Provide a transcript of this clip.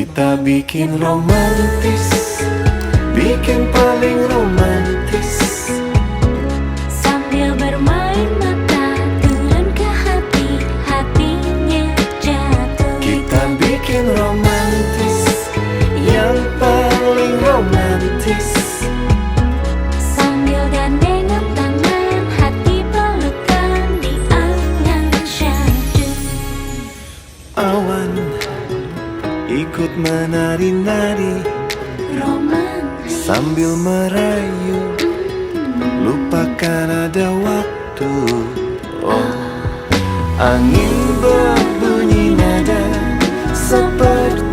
Kita bikin romantis, bikin paling romantis, sambil bermain mata turun ke hati, hatinya jatuh. kita bikin romantis, yang paling romantis, Sambil gandengan tangan, hati pelukan di angan syahdu. awan ikut menari-nari Romantis sambil merayu, lupakan ada waktu. Oh, angin berbunyi nada seperti